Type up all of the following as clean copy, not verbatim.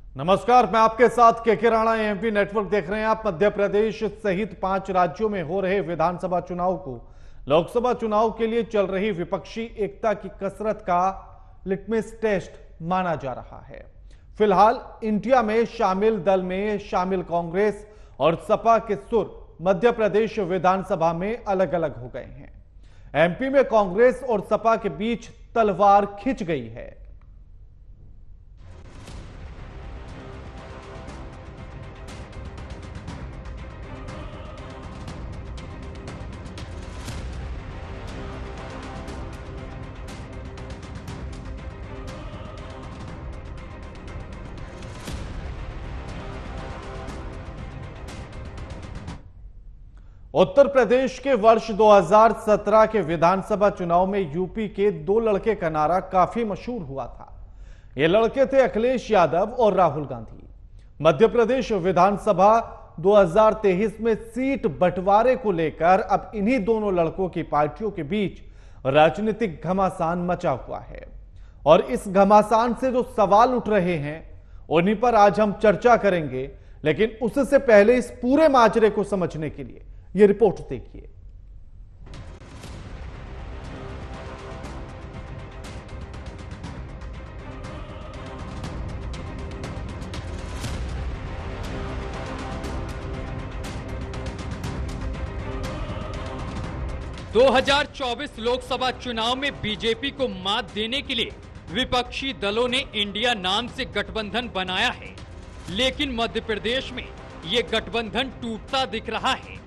नमस्कार, मैं आपके साथ के राणा। एमपी नेटवर्क देख रहे हैं आप। मध्य प्रदेश सहित 5 राज्यों में हो रहे विधानसभा चुनाव को लोकसभा चुनाव के लिए चल रही विपक्षी एकता की कसरत का लिटमस टेस्ट माना जा रहा है। फिलहाल इंडिया में शामिल दल में शामिल कांग्रेस और सपा के सुर मध्य प्रदेश विधानसभा में अलग अलग हो गए हैं। एमपी में कांग्रेस और सपा के बीच तलवार खिंच गई है। उत्तर प्रदेश के वर्ष 2017 के विधानसभा चुनाव में यूपी के 2 लड़के का नारा काफी मशहूर हुआ था। ये लड़के थे अखिलेश यादव और राहुल गांधी। मध्य प्रदेश विधानसभा 2023 में सीट बंटवारे को लेकर अब इन्हीं दोनों लड़कों की पार्टियों के बीच राजनीतिक घमासान मचा हुआ है और इस घमासान से जो सवाल उठ रहे हैं उन्हीं पर आज हम चर्चा करेंगे। लेकिन उससे पहले इस पूरे माजरे को समझने के लिए ये रिपोर्ट देखिए। (2024) लोकसभा चुनाव में बीजेपी को मात देने के लिए विपक्षी दलों ने इंडिया नाम से गठबंधन बनाया है, लेकिन मध्य प्रदेश में ये गठबंधन टूटता दिख रहा है।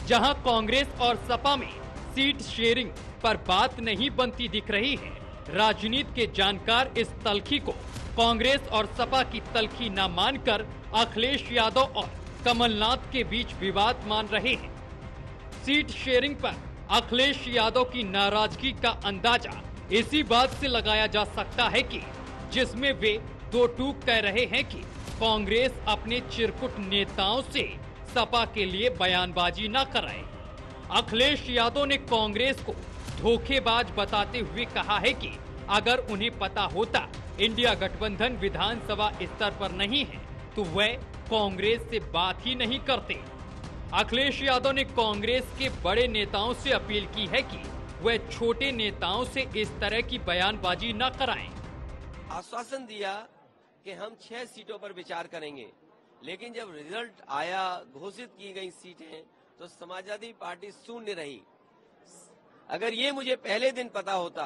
जहां कांग्रेस और सपा में सीट शेयरिंग पर बात नहीं बनती दिख रही है, राजनीति के जानकार इस तल्खी को कांग्रेस और सपा की तल्खी न मानकर अखिलेश यादव और कमलनाथ के बीच विवाद मान रहे हैं। सीट शेयरिंग पर अखिलेश यादव की नाराजगी का अंदाजा इसी बात से लगाया जा सकता है कि जिसमें वे दो टूक कह रहे हैं कि कांग्रेस अपने चिरकुट नेताओं से सपा के लिए बयानबाजी न कराए। अखिलेश यादव ने कांग्रेस को धोखेबाज बताते हुए कहा है कि अगर उन्हें पता होता इंडिया गठबंधन विधानसभा स्तर पर नहीं है तो वह कांग्रेस से बात ही नहीं करते। अखिलेश यादव ने कांग्रेस के बड़े नेताओं से अपील की है कि वह छोटे नेताओं से इस तरह की बयानबाजी न कराएं। आश्वासन दिया कि हम 6 सीटों पर विचार करेंगे, लेकिन जब रिजल्ट आया, घोषित की गई सीटें, तो समाजवादी पार्टी शून्य रही। अगर ये मुझे पहले दिन पता होता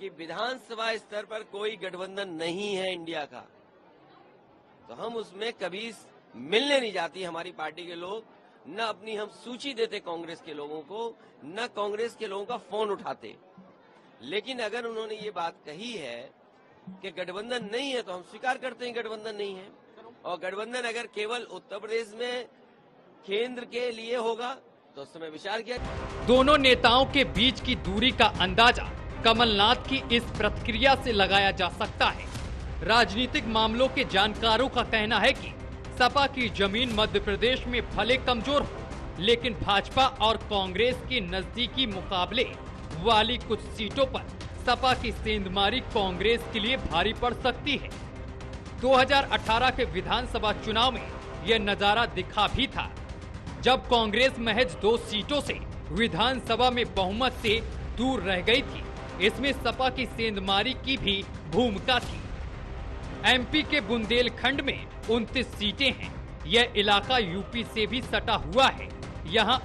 कि विधानसभा स्तर पर कोई गठबंधन नहीं है इंडिया का, तो हम उसमें कभी मिलने नहीं जाती हमारी पार्टी के लोग, न अपनी हम सूची देते कांग्रेस के लोगों को, न कांग्रेस के लोगों का फोन उठाते। लेकिन अगर उन्होंने ये बात कही है कि गठबंधन नहीं है, तो हम स्वीकार करते हैं गठबंधन नहीं है। और गठबंधन अगर केवल उत्तर प्रदेश में केंद्र के लिए होगा तो उस समय विचार किया। दोनों नेताओं के बीच की दूरी का अंदाजा कमलनाथ की इस प्रतिक्रिया से लगाया जा सकता है। राजनीतिक मामलों के जानकारों का कहना है कि सपा की जमीन मध्य प्रदेश में भले कमजोर हो, लेकिन भाजपा और कांग्रेस के नजदीकी मुकाबले वाली कुछ सीटों पर सपा की सेंधमारी कांग्रेस के लिए भारी पड़ सकती है। 2018 के विधानसभा चुनाव में यह नजारा दिखा भी था, जब कांग्रेस महज 2 सीटों से विधानसभा में बहुमत से दूर रह गई थी। इसमें सपा की सेंधमारी की भी भूमिका थी। एमपी के बुंदेलखंड में 29 सीटें हैं। यह इलाका यूपी से भी सटा हुआ है। यहाँ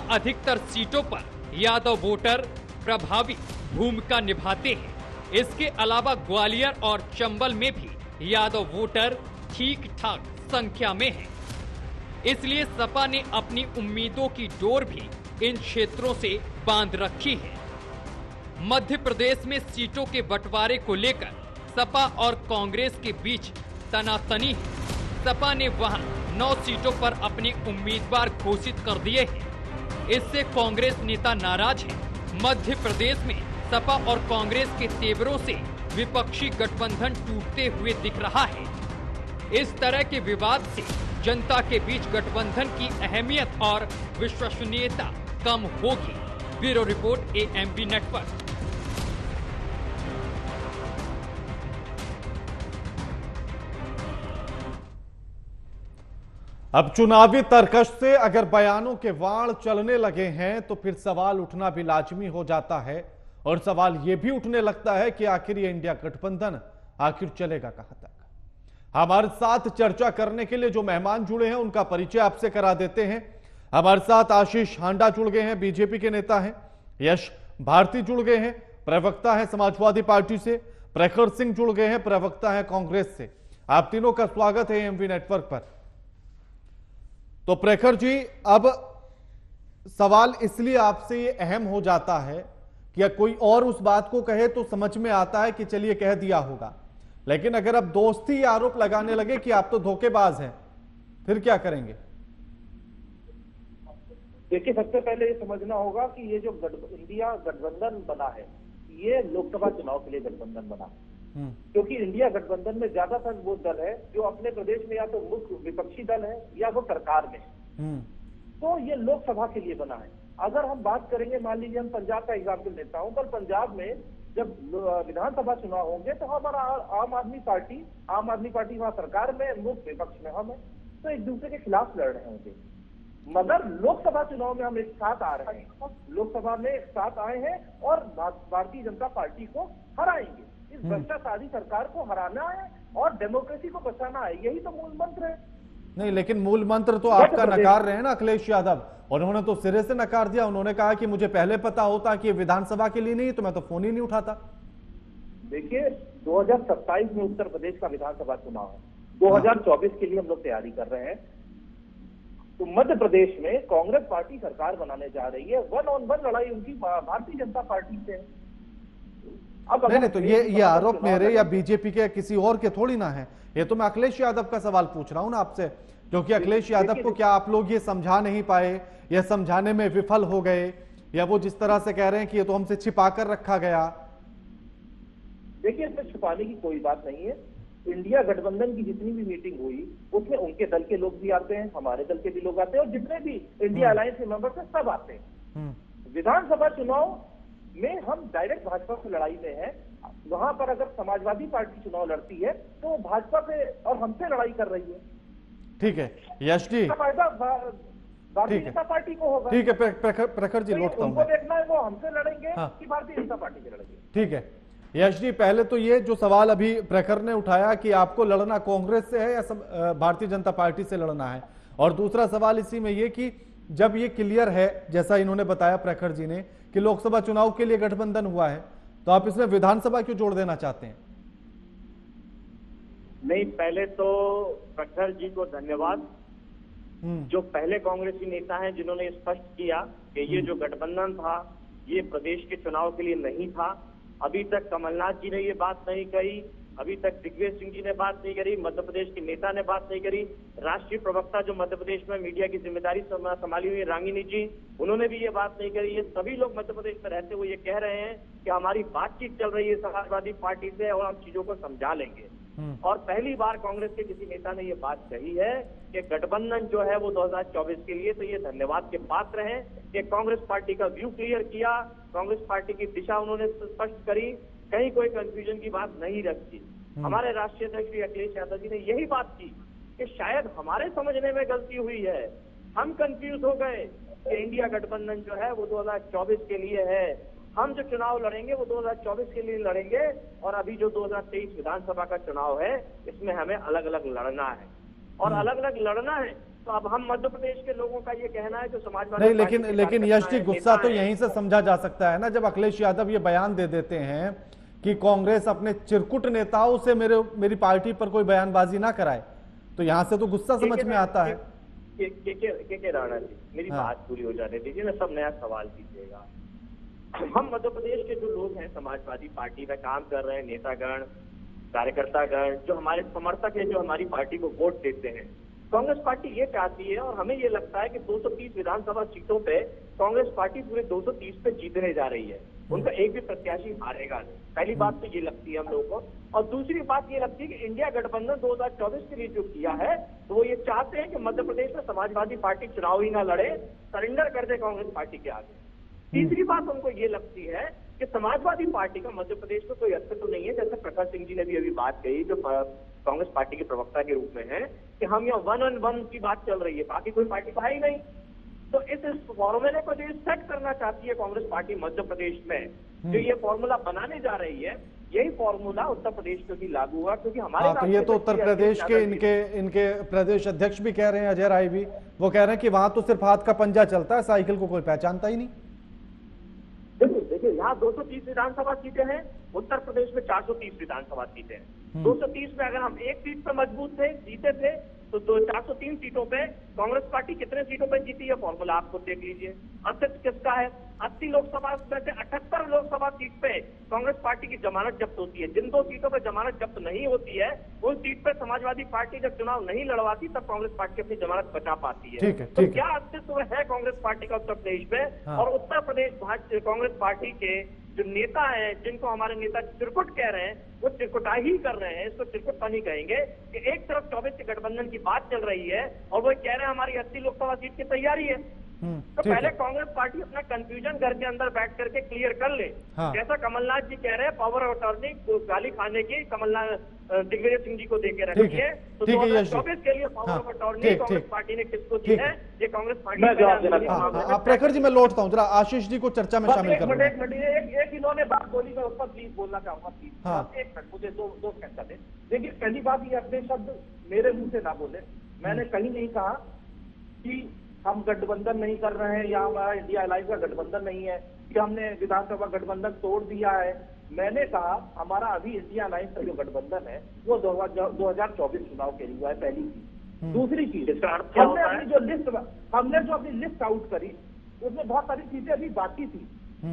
अधिकतर सीटों पर यादव वोटर प्रभावी भूमिका निभाते हैं। इसके अलावा ग्वालियर और चंबल में भी यादव वोटर ठीक ठाक संख्या में हैं। इसलिए सपा ने अपनी उम्मीदों की डोर भी इन क्षेत्रों से बांध रखी है। मध्य प्रदेश में सीटों के बंटवारे को लेकर सपा और कांग्रेस के बीच तनातनी है। सपा ने वहां 9 सीटों पर अपने उम्मीदवार घोषित कर दिए हैं। इससे कांग्रेस नेता नाराज हैं। मध्य प्रदेश में सपा और कांग्रेस के तेवरों से विपक्षी गठबंधन टूटते हुए दिख रहा है। इस तरह के विवाद से जनता के बीच गठबंधन की अहमियत और विश्वसनीयता कम होगी। Bureau report, AMP network. अब चुनावी तरकश से अगर बयानों के वाण चलने लगे हैं तो फिर सवाल उठना भी लाजमी हो जाता है। और सवाल यह भी उठने लगता है कि आखिर ये इंडिया गठबंधन आखिर चलेगा कहां तक। हमारे साथ चर्चा करने के लिए जो मेहमान जुड़े हैं उनका परिचय आपसे करा देते हैं। हमारे साथ आशीष हांडा जुड़ गए हैं, बीजेपी के नेता हैं। यश भारती जुड़ गए हैं, प्रवक्ता है समाजवादी पार्टी से। प्रखर सिंह जुड़ गए हैं, प्रवक्ता है कांग्रेस से। आप तीनों का स्वागत है एएमवी नेटवर्क पर। तो प्रखर जी, अब सवाल इसलिए आपसे ये अहम हो जाता है कि कोई और उस बात को कहे तो समझ में आता है कि चलिए कह दिया होगा, लेकिन अगर अब दोस्ती आरोप लगाने लगे कि आप तो धोखेबाज हैं, फिर क्या करेंगे? देखिए, सबसे पहले ये समझना होगा कि ये जो इंडिया गठबंधन बना है, ये लोकसभा चुनाव के लिए गठबंधन बना है। क्योंकि इंडिया गठबंधन में ज्यादातर वो दल है जो अपने प्रदेश में या तो मुख्य विपक्षी दल है या वो सरकार में है। तो ये लोकसभा के लिए बना है। अगर हम बात करेंगे, मान लीजिए हम पंजाब का एग्जाम्पल लेता हूं, पर पंजाब में जब विधानसभा चुनाव होंगे तो हमारा आम आदमी पार्टी वहां सरकार में, मुख्य विपक्ष में हम है, तो एक दूसरे के खिलाफ लड़ रहे होंगे। मगर लोकसभा चुनाव में हम एक साथ आ रहे हैं, लोकसभा में एक साथ आए हैं और भारतीय जनता पार्टी को हराएंगे। इस भ्रष्टाचारी सरकार को हराना है और डेमोक्रेसी को बचाना है, यही तो मूल मंत्र है। नहीं, लेकिन मूल मंत्र तो आपका नकार रहे हैं ना अखिलेश यादव, और उन्होंने तो सिरे से नकार दिया। उन्होंने कहा कि मुझे पहले पता होता कि ये विधानसभा के लिए नहीं तो मैं तो फोन ही नहीं उठाता। देखिए, 2027 में उत्तर प्रदेश का विधानसभा चुनाव है, 2024 के लिए हम लोग तैयारी कर रहे हैं। तो मध्य प्रदेश में कांग्रेस पार्टी सरकार बनाने जा रही है, 1-on-1 लड़ाई उनकी भारतीय जनता पार्टी से है। अब नहीं, तो ये आरोप मेरे या बीजेपी के किसी और के थोड़ी ना है, ये तो मैं अखिलेश यादव का सवाल पूछ रहा हूं ना आपसे, क्योंकि अखिलेश यादव को क्या आप लोग ये समझा नहीं पाए या समझाने में विफल हो गए, या वो जिस तरह से कह रहे हैं कि ये तो हमसे छिपा कर रखा गया? देखिए, इसमें छुपाने की कोई बात नहीं है। इंडिया गठबंधन की जितनी भी मीटिंग हुई उसमें उनके दल के लोग भी आते हैं, हमारे दल के भी लोग आते हैं, और जितने भी इंडिया अलायंस के मेंबर्स हैं सब आते हैं। विधानसभा चुनाव में हम डायरेक्ट भाजपा से लड़ाई में हैं। वहां पर अगर समाजवादी पार्टी चुनाव लड़ती है तो भाजपा से और हमसे लड़ाई कर रही है। ठीक है यश जी, फायदा भारतीय जनता पार्टी को होगा। ठीक है प्रखर जी, लौटता हूं। उनको देखना है वो हमसे लड़ेंगे कि भारतीय जनता पार्टी से लड़ेंगे। ठीक है यश जी, पहले तो ये जो सवाल अभी प्रखर ने उठाया कि आपको लड़ना कांग्रेस से है या भारतीय जनता पार्टी से लड़ना है, और दूसरा सवाल इसी में ये कि जब ये क्लियर है, जैसा इन्होंने बताया प्रखर जी ने, कि लोकसभा चुनाव के लिए गठबंधन हुआ है, तो आप इसमें विधानसभा क्यों जोड़ देना चाहते हैं? नहीं, पहले तो प्रखर जी को धन्यवाद, जो पहले कांग्रेसी नेता हैं जिन्होंने स्पष्ट किया कि ये जो गठबंधन था ये प्रदेश के चुनाव के लिए नहीं था। अभी तक कमलनाथ जी ने ये बात नहीं कही, अभी तक दिग्विजय सिंह जी ने बात नहीं करी, मध्य प्रदेश के नेता ने बात नहीं करी, राष्ट्रीय प्रवक्ता जो मध्य प्रदेश में मीडिया की जिम्मेदारी संभाली हुई रागिनी जी, उन्होंने भी ये बात नहीं करी। ये सभी लोग मध्य प्रदेश में रहते हुए ये कह रहे हैं कि हमारी बातचीत चल रही है समाजवादी पार्टी से और हम चीजों को समझा लेंगे। और पहली बार कांग्रेस के किसी नेता ने ये बात कही है कि गठबंधन जो है वो 2024 के लिए, तो ये धन्यवाद के पात्र हैं कि कांग्रेस पार्टी का व्यू क्लियर किया, कांग्रेस पार्टी की दिशा उन्होंने स्पष्ट करी, कहीं कोई कंफ्यूजन की बात नहीं रखी। हमारे राष्ट्रीय अध्यक्ष श्री अखिलेश यादव जी ने यही बात की कि शायद हमारे समझने में गलती हुई है, हम कंफ्यूज हो गए कि इंडिया गठबंधन जो है वो 2024 के लिए है, हम जो चुनाव लड़ेंगे वो 2024 के लिए लड़ेंगे, और अभी जो 2023 विधानसभा का चुनाव है इसमें हमें अलग अलग लड़ना है, और अलग अलग लड़ना है। तो अब हम मध्य प्रदेश के लोगों का ये कहना है जो समाजवादी नहीं, लेकिन यश जी, गुस्सा तो यहीं से समझा जा सकता है ना, जब अखिलेश यादव ये बयान दे देते हैं कि कांग्रेस अपने चिरकुट नेताओं से मेरी पार्टी पर कोई बयानबाजी ना कराए, तो यहां से तो गुस्सा समझ में आता है। के राणा जी, मेरी बात पूरी हो जाने दीजिए, मैं सब नया सवाल कीजिएगा। हम मध्य प्रदेश के जो लोग हैं समाजवादी पार्टी में काम कर रहे हैं, नेतागण, कार्यकर्तागण, जो हमारे समर्थक हैं, जो हमारी पार्टी को वोट देते हैं, कांग्रेस पार्टी ये चाहती है, और हमें ये लगता है कि 230 विधानसभा सीटों पे कांग्रेस पार्टी पूरे 230 पे जीतने जा रही है, उनका एक भी प्रत्याशी हारेगा नहीं। पहली बात तो ये लगती है हम लोगों को, और दूसरी बात ये लगती है कि इंडिया गठबंधन 2024 के लिए जो किया है, तो वो ये चाहते हैं कि मध्य प्रदेश में समाजवादी पार्टी चुनाव ही ना लड़े, सरेंडर कर दे कांग्रेस पार्टी के आगे। तीसरी बात उनको ये लगती है कि समाजवादी पार्टी का मध्य प्रदेश में कोई अस्तित्व नहीं है, जैसे प्रखर सिंह जी ने भी अभी बात कही, जो कांग्रेस पार्टी के प्रवक्ता के रूप में हैं कि हम यहाँ 1-on-1 की बात चल रही है, बाकी कोई पार्टी तो है ही नहीं। तो इस फॉर्मूले को जो सेट करना चाहती है कांग्रेस पार्टी मध्य प्रदेश में, जो ये फॉर्मूला बनाने जा रही है, यही फॉर्मूला उत्तर प्रदेश में भी लागू हुआ, क्योंकि हमारे तो ये तो उत्तर प्रदेश के इनके प्रदेश अध्यक्ष भी कह रहे हैं, अजय राय भी, वो कह रहे हैं कि वहां तो सिर्फ हाथ का पंजा चलता है, साइकिल को कोई पहचानता ही नहीं। देखिए यहाँ 230 विधानसभा सीटें हैं, उत्तर प्रदेश में 430 विधानसभा सीटें हैं। 230 में अगर हम एक सीट पे मजबूत थे, जीते थे, तो 403 सीटों पे कांग्रेस पार्टी कितने सीटों पे जीती है फॉर्मूला आपको देख लीजिए। अस्तित्व किसका है? 80 लोकसभा में से 78 लोकसभा सीट पे कांग्रेस पार्टी की जमानत जब्त होती है। जिन 2 सीटों पे जमानत जब्त नहीं होती है, उन सीट पे समाजवादी पार्टी जब चुनाव नहीं लड़वाती तब कांग्रेस पार्टी अपनी जमानत बचा पाती है। तो क्या अस्तित्व है कांग्रेस पार्टी का उत्तर प्रदेश में? और उत्तर प्रदेश कांग्रेस पार्टी के जो नेता हैं, जिनको हमारे नेता चिरकुट कह रहे हैं, वो चिरकुटा ही कर रहे हैं, इसको चिरकुट तो नहीं कहेंगे, कि एक तरफ 24 के गठबंधन की बात चल रही है और वो कह रहे हैं हमारी 80 लोकसभा सीट की तैयारी है। तो पहले कांग्रेस पार्टी अपना कंफ्यूजन घर के अंदर बैठ करके क्लियर कर ले। जैसा कमलनाथ जी कह रहे हैं, पावर ऑफ अटॉर्नी गाली खाने की कमलनाथ दिग्विजय सिंह जी को देके रखी है। तो 2024 के लिए power of attorney Congress party ने किसको दी है? ये कांग्रेस पार्टी। प्रखर जी मैं लौटता हूँ, जरा आशीष जी को चर्चा में शामिल करूँ। एक इन्होंने बात बोली, मैं उस पर प्लीज बोलना चाहूंगा प्लीज। एक मिनट मुझे दो सेकंड का दे। देखिए पहली बात, ये अपने शब्द मेरे मुंह से ना बोले। मैंने कहीं नहीं कहा कि हम गठबंधन नहीं कर रहे हैं या हमारा इंडिया अलायंस का गठबंधन नहीं है, कि हमने विधानसभा गठबंधन तोड़ दिया है। मैंने कहा हमारा अभी इंडिया अलायंस का जो गठबंधन है वो 2024 चुनाव के लिए हुआ है, पहली चीज। दूसरी चीज, हमने जो अपनी लिस्ट आउट करी उसमें बहुत सारी चीजें अभी बाकी थी।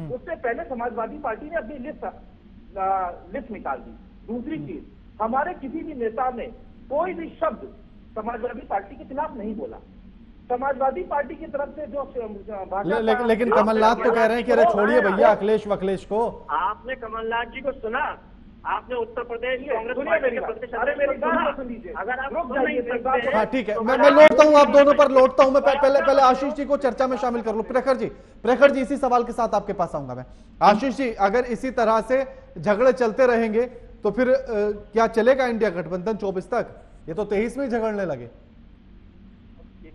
उससे पहले समाजवादी पार्टी ने अपनी लिस्ट निकाल दी। दूसरी चीज, हमारे किसी भी नेता ने कोई भी शब्द समाजवादी पार्टी के खिलाफ नहीं बोला। समाजवादी पार्टी की तरफ से जो लेकिन कमलनाथ तो कह रहे हैं कि अरे छोड़िए भैया अखिलेश वखिलेश को। आपने कमलनाथ जी को सुना? आपने उत्तर प्रदेश कांग्रेस हाँ ठीक है, मैं लौटता हूँ, आप दोनों पर लौटता हूँ। मैं पहले आशीष जी को चर्चा में शामिल कर लूं। प्रखर जी इसी सवाल के साथ आपके पास आऊंगा मैं। आशीष जी, अगर इसी तरह से झगड़े चलते रहेंगे तो फिर क्या चलेगा इंडिया गठबंधन 24 तक? ये तो 23 में झगड़ने लगे।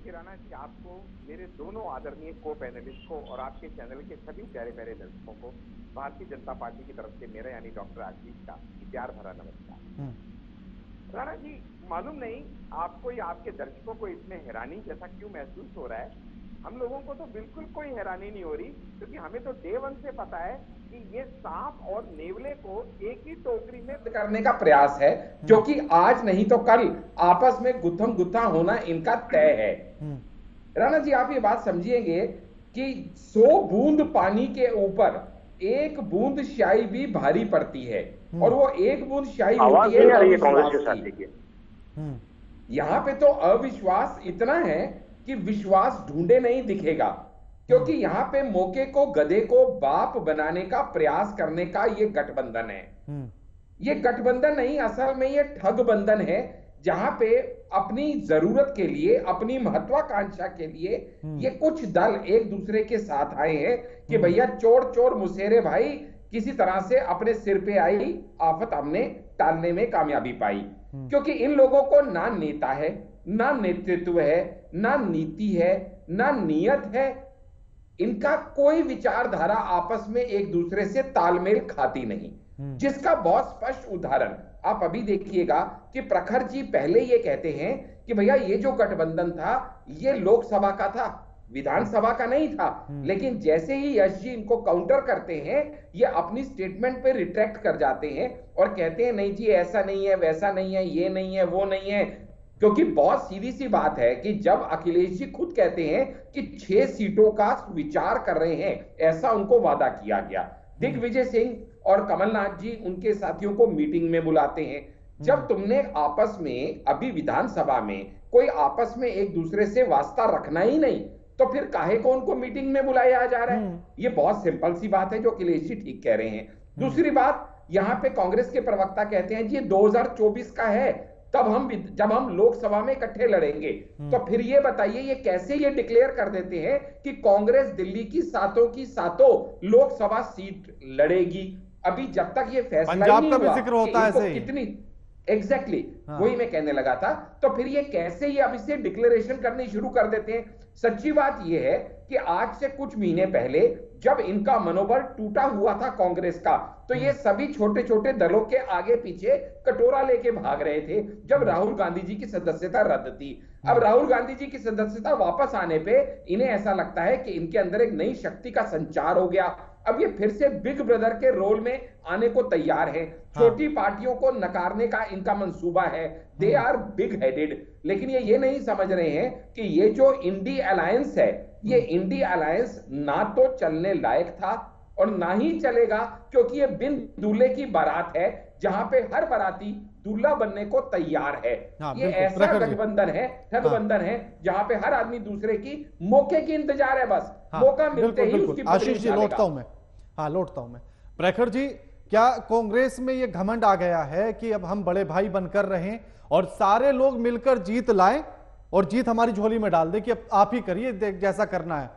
राणा जी, आपको मेरे दोनों आदरणीय को पैनलिस्ट को और आपके चैनल के सभी प्यारे प्यारे दर्शकों को भारतीय जनता पार्टी की तरफ से मेरा यानी डॉक्टर आशीष का प्यार भरा नमस्कार। राणा जी, मालूम नहीं आपको या आपके दर्शकों को इसमें हैरानी जैसा क्यों महसूस हो रहा है। हम लोगों को तो बिल्कुल कोई हैरानी नहीं हो रही, क्योंकि हमें तो डे 1 से पता है कि ये सांप और नेवले को एक ही टोकरी में करने का प्रयास है, जो कि आज नहीं तो कल आपस में गुत्थम गुत्था होना इनका तय है। राणा जी, आप ये बात समझिएंगे कि 100 बूंद पानी के ऊपर एक बूंद स्याही भी भारी पड़ती है, और वो एक बूंद स्याही होती है अविश्वास की। यहां पे तो अविश्वास इतना है कि विश्वास ढूंढे नहीं दिखेगा, क्योंकि यहां पे मौके को गधे को बाप बनाने का प्रयास करने का ये गठबंधन है। ये गठबंधन नहीं, असल में ये ठग बंधन है, जहां पे अपनी जरूरत के लिए, अपनी महत्वाकांक्षा के लिए ये कुछ दल एक दूसरे के साथ आए हैं कि भैया चोर चोर मुसेरे भाई, किसी तरह से अपने सिर पे आई आफत हमने टालने में कामयाबी पाई। क्योंकि इन लोगों को ना नेता है, ना नेतृत्व है, ना नीति है, ना नियत है। इनका कोई विचारधारा आपस में एक दूसरे से तालमेल खाती नहीं, जिसका बहुत स्पष्ट उदाहरण आप अभी देखिएगा कि प्रखर जी पहले ये कहते हैं कि भैया ये जो गठबंधन था ये लोकसभा का था, विधानसभा का नहीं था। लेकिन जैसे ही यश जी इनको काउंटर करते हैं, ये अपनी स्टेटमेंट पे रिट्रैक्ट कर जाते हैं और कहते हैं नहीं जी ऐसा नहीं है, वैसा नहीं है, ये नहीं है, वो नहीं है। क्योंकि बहुत सीधी सी बात है कि जब अखिलेश जी खुद कहते हैं कि 6 सीटों का विचार कर रहे हैं, ऐसा उनको वादा किया गया। दिग्विजय सिंह और कमलनाथ जी उनके साथियों को मीटिंग में बुलाते हैं। जब तुमने आपस में अभी विधानसभा में कोई आपस में एक दूसरे से वास्ता रखना ही नहीं, तो फिर काहे को उनको मीटिंग में बुलाया जा रहा है? ये बहुत सिंपल सी बात है जो अखिलेश जी ठीक कह रहे हैं। दूसरी बात, यहां पे कांग्रेस के प्रवक्ता कहते हैं जी 2024 का है, जब हम लोकसभा में इकट्ठे लड़ेंगे। तो फिर ये बताइए ये कैसे ये डिक्लेयर कर देते हैं कि कांग्रेस दिल्ली की सातों लोकसभा सीट लड़ेगी? अभी जब तक ये फैसला पंजाब का भी जिक्र होता है, कितनी एग्जैक्टली वही मैं कहने लगा था। तो फिर ये कैसे ये अब इसे डिक्लेरेशन करनी शुरू कर देते हैं। सच्ची बात ये है कि आज से कुछ महीने पहले जब इनका मनोबल टूटा हुआ था कांग्रेस का, तो ये सभी छोटे छोटे दलों के आगे पीछे कटोरा लेके भाग रहे थे जब राहुल गांधी जी की सदस्यता रद्द थी। अब राहुल गांधी जी की सदस्यता वापस आने पे इन्हें ऐसा लगता है कि इनके अंदर एक नई शक्ति का संचार हो गया। अब ये फिर से बिग ब्रदर के रोल में आने को तैयार है। छोटी पार्टियों को नकारने का इनका मंसूबा है। They are big headed. लेकिन ये नहीं समझ रहे हैं कि ये जो इंडी अलायंस है, ये इंडी अलायंस ना तो चलने लायक था और ना ही चलेगा, क्योंकि ये बिन दूल्हे की बारात है जहां पे हर बाराती दूल्हा बनने को तैयार है। ये ऐसा गठबंधन है, ठगबंधन है, जहां पे हर आदमी दूसरे की मौके की इंतजार है। बस मौका मिलते ही उसकी आशीष जी लौटता हूं मैं। प्रखर जी, क्या कांग्रेस में ये घमंड आ गया है कि अब हम बड़े भाई बनकर रहें और सारे लोग मिलकर जीत लाएं और जीत हमारी झोली में डाल दे कि अब आप ही करिए जैसा करना है?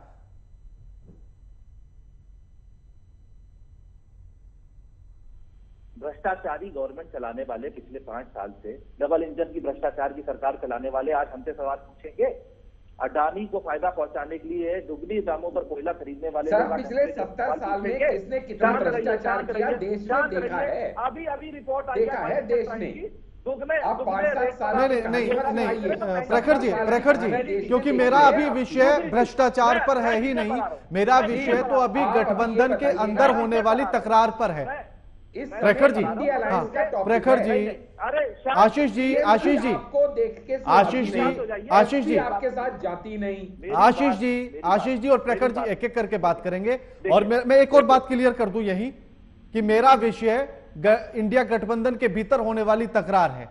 भ्रष्टाचारी गवर्नमेंट चलाने वाले पिछले 5 साल से, डबल इंजन की भ्रष्टाचार की सरकार चलाने वाले आज हमसे सवाल पूछेंगे। अडानी को फायदा पहुंचाने के लिए दुगनी दामों पर कोयला खरीदने वाले सर पिछले 70 साल में किसने कितना भ्रष्टाचार किया देश में देखा है? अभी रिपोर्ट आई देखा है देश ने। अब 5-7 साल नहीं प्रखर जी, क्योंकि मेरा अभी विषय भ्रष्टाचार पर है ही नहीं, मेरा विषय तो अभी गठबंधन के अंदर होने वाली तकरार पर है। प्रखर जी, प्रखर जी, आशीष जी आपको देख के आशीष जी आपके साथ जाती नहीं। आशीष जी और प्रखर जी एक एक करके बात करेंगे। और मैं एक और बात क्लियर कर दूं यही कि मेरा विषय इंडिया गठबंधन के भीतर होने वाली तकरार है,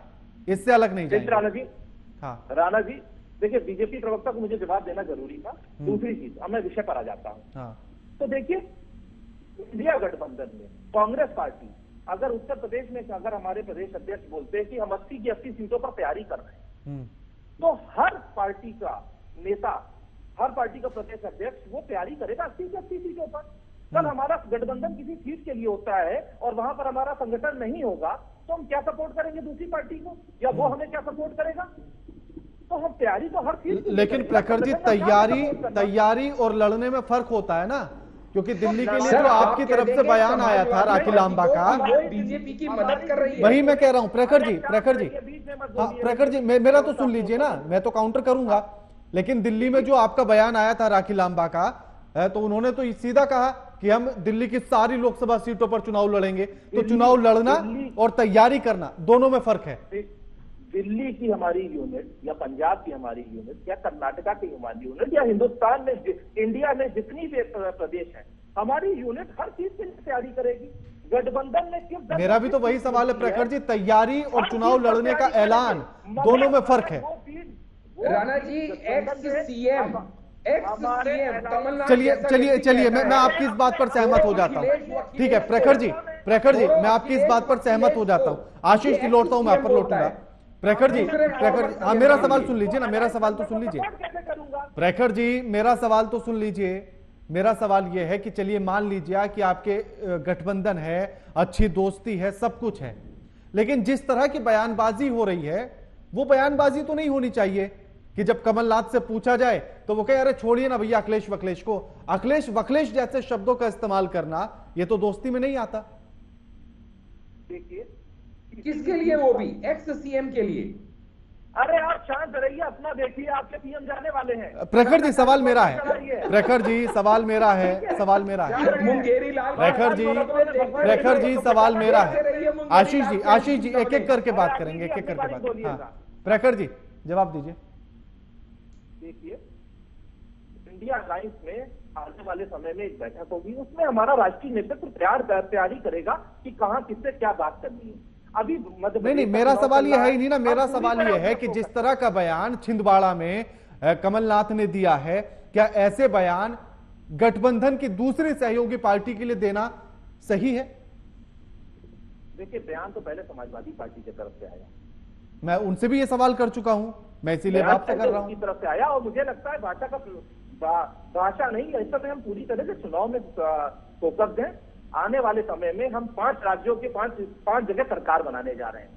इससे अलग नहीं जाएंगे। राणा जी देखिए, बीजेपी प्रवक्ता को मुझे जवाब देना जरूरी था। दूसरी चीज, अब मैं विषय पर आ जाता हूं। तो देखिए, इंडिया गठबंधन में कांग्रेस पार्टी अगर उत्तर प्रदेश में, अगर हमारे प्रदेश अध्यक्ष बोलते हैं कि हम 80 की 80 सीटों पर तैयारी कर रहे हैं, तो हर पार्टी का नेता, हर पार्टी का प्रदेश अध्यक्ष वो तैयारी करेगा 80 की 80 सीटों पर। कल हमारा गठबंधन किसी सीट के लिए होता है और वहां पर हमारा संगठन नहीं होगा, तो हम क्या सपोर्ट करेंगे दूसरी पार्टी को, या वो हमें क्या सपोर्ट करेगा? तो हम तैयारी तो हर चीज। लेकिन प्रखर जी, तैयारी और लड़ने में फर्क होता है ना, क्योंकि दिल्ली के लिए जो आपकी तरफ से बयान आया था राखी लांबा का, बीजेपी की मदद कर रही है। वही मैं कह रहा हूं प्रखर जी, मेरा तो सुन लीजिए ना, मैं तो काउंटर करूंगा। लेकिन दिल्ली में जो आपका बयान आया था राखी लांबा का, तो उन्होंने तो सीधा कहा कि हम दिल्ली की सारी लोकसभा सीटों पर चुनाव लड़ेंगे। तो चुनाव लड़ना और तैयारी करना दोनों में फर्क है। दिल्ली की हमारी यूनिट या पंजाब की हमारी यूनिट या कर्नाटका की हमारी यूनिट या हिंदुस्तान में, इंडिया में जितनी भी प्रदेश है, हमारी यूनिट हर चीज के लिए तैयारी करेगी। गठबंधन में क्यों? मेरा भी तो वही सवाल है प्रखर जी, तैयारी और चुनाव लड़ने का ऐलान, दोनों में फर्क है। राणा जी, एक्स सीएम चलिए मैं आपकी इस बात पर सहमत हो जाता हूं। ठीक है प्रखर जी, मैं आपकी इस बात पर सहमत हो जाता हूं। आशीष जी लौटता हूं, मैं आप पर लौटूंगा। प्रखर जी, हाँ मेरा सवाल सुन लीजिए ना, मेरा सवाल तो सुन लीजिए। प्रखर जी, मेरा सवाल तो सुन लीजिए। मेरा सवाल यह है कि चलिए मान लीजिए कि आपके गठबंधन है, अच्छी दोस्ती है, सब कुछ है, लेकिन जिस तरह की बयानबाजी हो रही है, वो बयानबाजी तो नहीं होनी चाहिए कि जब कमलनाथ से पूछा जाए तो वो कहे अरे छोड़िए ना भैया अखिलेश वखलेश को। अखिलेश वखलेश जैसे शब्दों का इस्तेमाल करना, ये तो दोस्ती में नहीं आता। देखिए किसके लिए, वो भी एक्स सीएम के लिए। अरे आप शांत रहिए, अपना देखिए, आपके पीएम जाने वाले हैं। प्रखर जी सवाल मेरा है, प्रखर जी सवाल मेरा है, मुंगेरी लाल प्रखर जी सवाल मेरा है। आशीष जी एक एक करके बात करेंगे, एक एक करके बात। हाँ प्रखर जी जवाब दीजिए। देखिए, इंडिया अलायंस में आने वाले समय में एक बैठक होगी, उसमें हमारा राष्ट्रीय नेतृत्व तैयारी करेगा कि कहां किससे क्या बात करनी है। अभी नहीं, मेरा सवाल ये है ही नहीं ना, मेरा सवाल ये है कि जिस तरह का बयान छिंदवाड़ा में कमलनाथ ने दिया है, क्या ऐसे बयान गठबंधन की दूसरी सहयोगी पार्टी के लिए देना सही है? देखिए, बयान तो पहले समाजवादी पार्टी की तरफ से आया, मैं उनसे भी ये सवाल कर चुका हूं, मैं इसीलिए बात कर रहा हूं। तरफ से आया, और मुझे लगता है भाषा नहीं है, इस समय हम पूरी तरह से चुनाव में फोकस दें। आने वाले समय में हम 5 राज्यों के 5 जगह सरकार बनाने जा रहे हैं।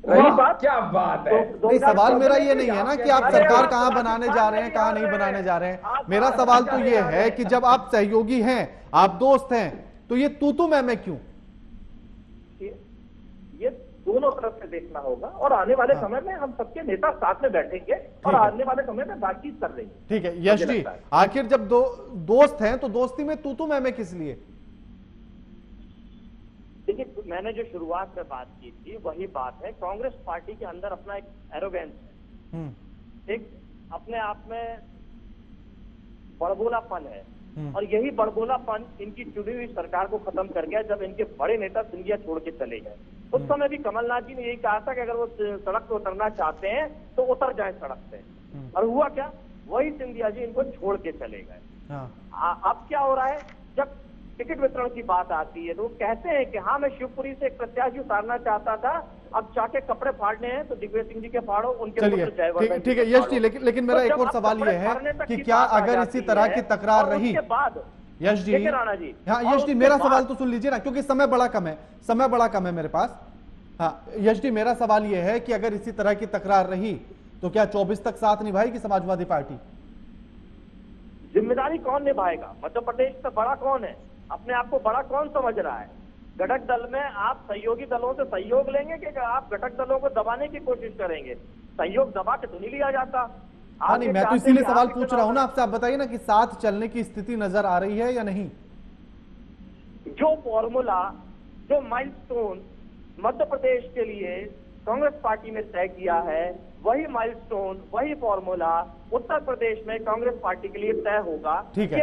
रही बात, क्या बात है। नहीं, सवाल मेरा ये नहीं है ना कि आप सरकार कहां बनाने जा रहे हैं, कहां नहीं बनाने जा रहे हैं। मेरा सवाल तो ये है कि जब आप सहयोगी हैं, आप दोस्त हैं, तो ये तू मैं क्यों? ये दोनों तरफ से देखना होगा और आने वाले समय में हम सबके नेता साथ में बैठेंगे और आने वाले समय में बातचीत कर लेंगे। ठीक है यश जी, आखिर जब दोस्त हैं तो दोस्ती में तू मैं किस लिए? देखिए, मैंने जो शुरुआत में बात की थी वही बात है। कांग्रेस पार्टी के अंदर अपना एक एरोगेंस है, एक अपने आप में बड़बोलापन है, और यही बड़बोलापन इनकी चुनी हुई सरकार को खत्म कर गया जब इनके बड़े नेता सिंधिया छोड़ के चले गए। उस समय भी कमलनाथ जी ने यही कहा था कि अगर वो सड़क पे उतरना चाहते हैं तो उतर जाए सड़क पे, और हुआ क्या, वही सिंधिया जी इनको छोड़ के चले गए। अब क्या हो रहा है, जब टिकट वितरण की बात आती है तो वो कहते हैं कि हाँ मैं शिवपुरी से एक प्रत्याशी उतारना चाहता था, अब चाके कपड़े फाड़ने हैं तो दिग्विजय सिंह जी के फाड़ो, उनके चलिए ठीक है यश जी, लेकिन मेरा एक और सवाल ये है कि क्या अगर इसी तरह की तकरार रही बाद यश जी, राणा जी, हाँ यश जी मेरा सवाल तो सुन लीजिए ना, क्योंकि समय बड़ा कम है मेरे पास। हाँ यश जी, मेरा सवाल ये है कि अगर इसी तरह की तकरार रही तो क्या 24 तक साथ निभाएगी समाजवादी पार्टी? जिम्मेदारी कौन निभाएगा? मध्य प्रदेश से बड़ा कौन है? अपने आप को बड़ा कौन समझ रहा है? घटक दल में आप सहयोगी दलों से सहयोग लेंगे कि आप घटक दलों को दबाने की कोशिश करेंगे? सहयोग दबा के तो नहीं लिया जाता। हाँ नहीं, मैं तो इसीलिए सवाल पूछ रहा हूं ना आपसे, आप बताइए ना कि साथ चलने की स्थिति नजर आ रही है या नहीं? जो फॉर्मूला, जो माइलस्टोन मध्य प्रदेश के लिए कांग्रेस पार्टी ने तय किया है, वही माइलस्टोन, वही फॉर्मूला उत्तर प्रदेश में कांग्रेस पार्टी के लिए तय होगा। ठीक है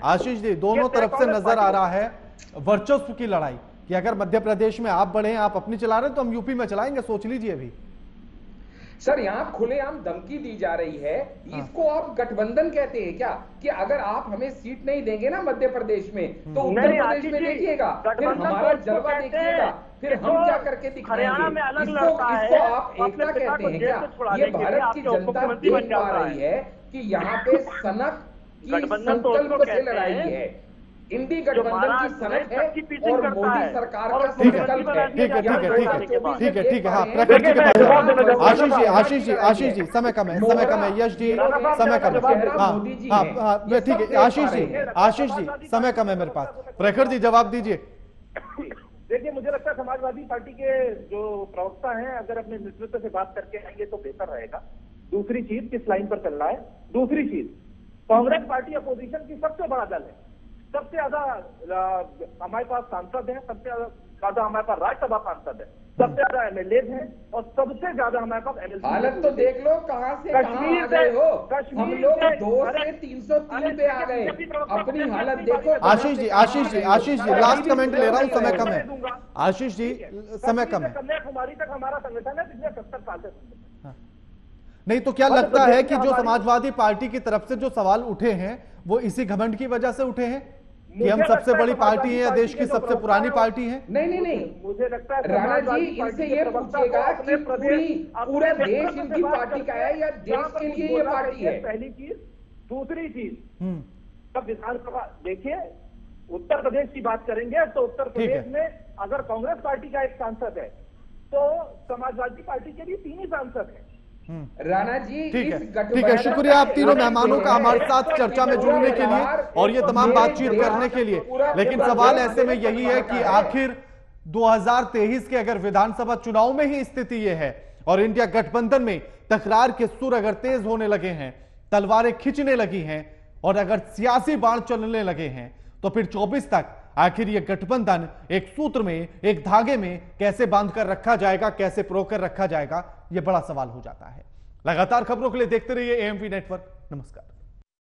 आशीष जी, दोनों तरफ से नजर आ रहा है वर्चस्व की लड़ाई कि अगर मध्य प्रदेश में आप बढ़े, आप अपनी चला रहे हैं तो हम यूपी में चलाएंगे, सोच लीजिए अभी। सर यहाँ खुलेआम धमकी दी जा रही है, इसको आप गठबंधन कहते हैं क्या? कि अगर आप हमें सीट नहीं देंगे ना मध्य प्रदेश में तो उत्तर प्रदेश में देखिएगा, फिर हमारा जलवा देखिएगा, फिर हम क्या करके दिखाएंगे? इसको आप एकता कहते हैं क्या? ये भारत की जनता देख पा रही है कि यहाँ पे सनक की संकल्प से लड़ाई है, इंडी गठबंधन की सनक है और मोदी सरकार का संकल्प है। ठीक है हाँ प्रखर जी के पास आशीष जी समय कम है यश जी समय कम है, हाँ ठीक है आशीष जी समय कम है मेरे पास, प्रखर जी जवाब दीजिए। देखिए, मुझे लगता है समाजवादी पार्टी के जो प्रवक्ता हैं अगर अपने नेतृत्व से बात करके आएंगे तो बेहतर रहेगा। दूसरी चीज, किस लाइन पर चलना है। दूसरी चीज, कांग्रेस पार्टी अपोजिशन की सबसे बड़ा दल है, सबसे ज्यादा हमारे पास सांसद हैं, सबसे ज्यादा हमारे पास राज्यसभा सांसद है, सबसे ज्यादा एमएलए हैं और सबसे ज्यादा हमारे पास एमएलसी। हालत तो देख लो कहां से कश्मीर गए हो, हम लोग 2 से 303 पे आ गए, अपनी हालत देखो। आशीष जी लास्ट कमेंट ले रहा हूं, समय कम है आशीष जी, समय कम है। कन्याकुमारी तक हमारा संगठन है पिछले 70 साल से। नहीं तो क्या लगता है कि जो समाजवादी पार्टी की तरफ से जो सवाल उठे हैं वो इसी घमंड की वजह से उठे हैं कि हम सबसे बड़ी पार्टी है या देश की सबसे पुरानी पार्टी है? नहीं, मुझे लगता है राणा जी इनसे ये पूछेगा कि पूरा देश इनकी पार्टी का है या देश के लिए ये पार्टी है? पहली चीज। दूसरी चीज, जब विधानसभा देखिए उत्तर प्रदेश की बात करेंगे तो उत्तर प्रदेश में अगर कांग्रेस पार्टी का एक सांसद है तो समाजवादी पार्टी के भी 3 ही सांसद है। राणा जी ठीक है शुक्रिया आप तीनों मेहमानों का हमारे साथ चर्चा में जुड़ने के लिए और ये तमाम बातचीत करने के लिए। लेकिन सवाल ऐसे में यही है कि आखिर 2023 के अगर विधानसभा चुनाव में ही स्थिति ये है और इंडिया गठबंधन में तकरार के सुर अगर तेज होने लगे हैं, तलवारें खिंचने लगी हैं और अगर सियासी बाण चलने लगे हैं तो फिर 24 तक आखिर ये गठबंधन एक सूत्र में, एक धागे में कैसे बांध कर रखा जाएगा, कैसे प्रोकर रखा जाएगा, ये बड़ा सवाल हो जाता है। लगातार खबरों के लिए देखते रहिए एएमपी नेटवर्क। नमस्कार।